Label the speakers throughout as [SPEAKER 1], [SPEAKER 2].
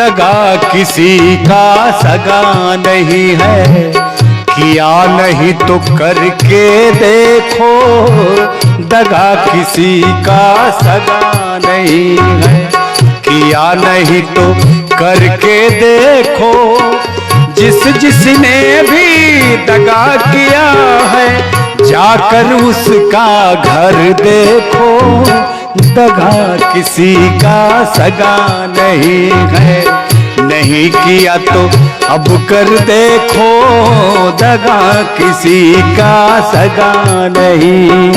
[SPEAKER 1] दगा किसी का सगा नहीं है, किया नहीं तो करके देखो, दगा किसी का सगा नहीं है, किया नहीं तो करके देखो। जिसने भी दगा किया है, जाकर उसका घर देखो, दगा किसी का सगा नहीं है, नहीं किया तो अब कर देखो, दगा किसी का सगा नहीं।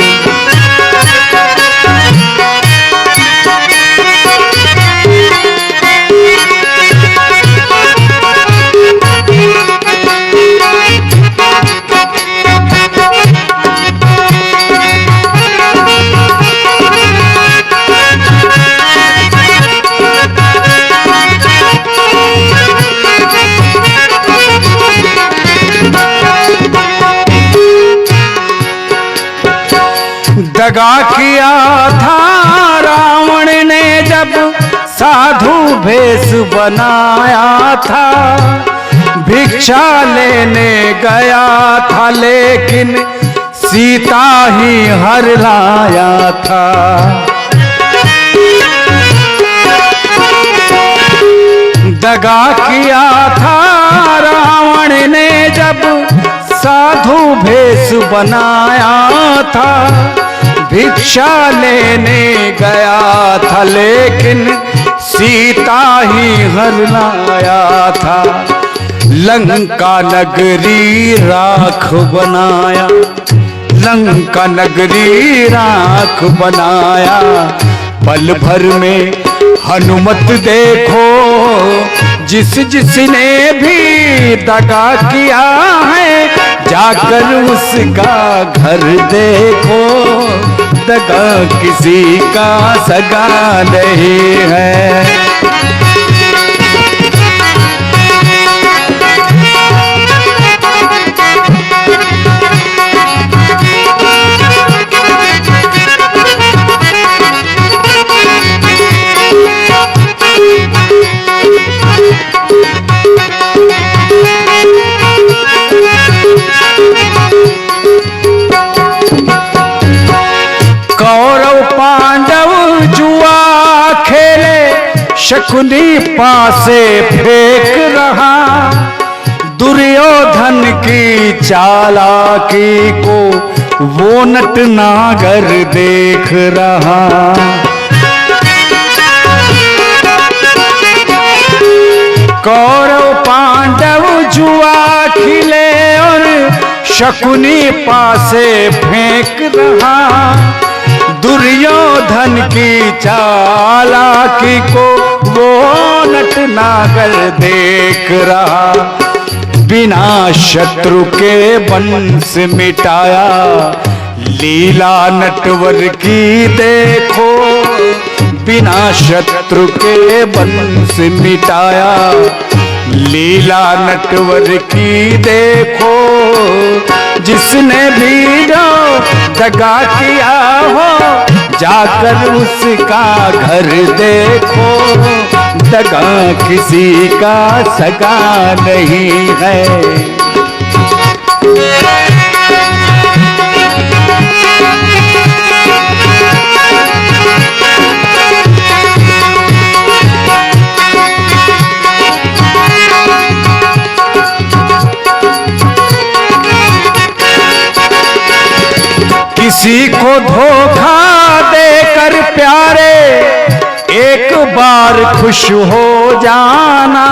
[SPEAKER 1] दगा किया था रावण ने जब साधु भेष बनाया था, भिक्षा लेने गया था लेकिन सीता ही हर लाया था। दगा किया था रावण ने जब साधु भेष बनाया था, भिक्षा लेने गया था लेकिन सीता ही हर लाया था। लंका नगरी राख बनाया, लंका नगरी राख बनाया, पल भर में हनुमत देखो। जिसने भी दगा किया है, जाकर उसका घर देखो, दगा किसी का सगा नहीं है। कौरव पांडव जुआ खेले, शकुनी पासे फेंक रहा, दुर्योधन की चालाकी को वो नटनागर देख रहा। कौरव पांडव जुआ खिले और शकुनी पासे फेंक रहा, दुर्योधन की चालाकी को वो नटनागर देख रहा। बिना शत्रु के वंश मिटाया, लीला नटवर की देखो, बिना शत्रु के वंश मिटाया, लीला नटवर की देखो। जिसने भी जो दगा किया हो, जाकर उसका घर देखो, दगा किसी का सगा नहीं है। किसी को धोखा देकर प्यारे, एक बार खुश हो जाना,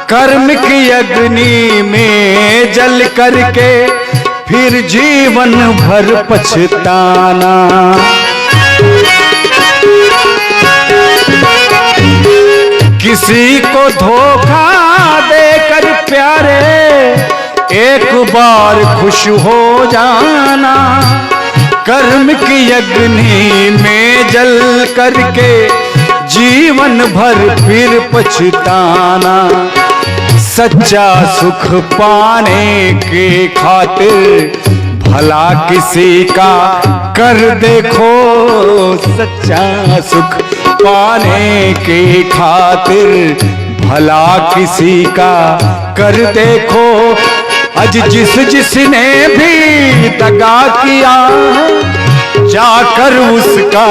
[SPEAKER 1] कर्म की अग्नि में जल करके फिर जीवन भर पछताना। किसी को धोखा देकर प्यारे, एक बार खुश हो जाना, कर्म की अग्नि में जल करके जीवन भर फिर पछताना। सच्चा सुख पाने के खातिर भला किसी का कर देखो, सच्चा सुख पाने के खातिर भला किसी का कर देखो, आज जिसने भी दगा किया जाकर उसका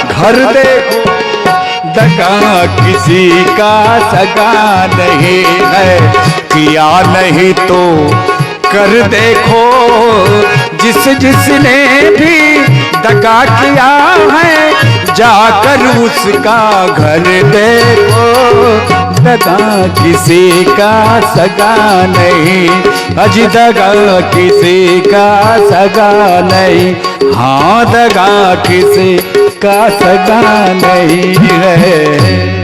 [SPEAKER 1] घर देखो। दगा किसी का सगा नहीं है, किया नहीं तो कर देखो। जिसने भी दगा किया है जाकर उसका घर देखो। दगा किसी का सगा नहीं, अज दगा किसी का सगा नहीं। हाँ, दगा किसी का सगा नहीं है।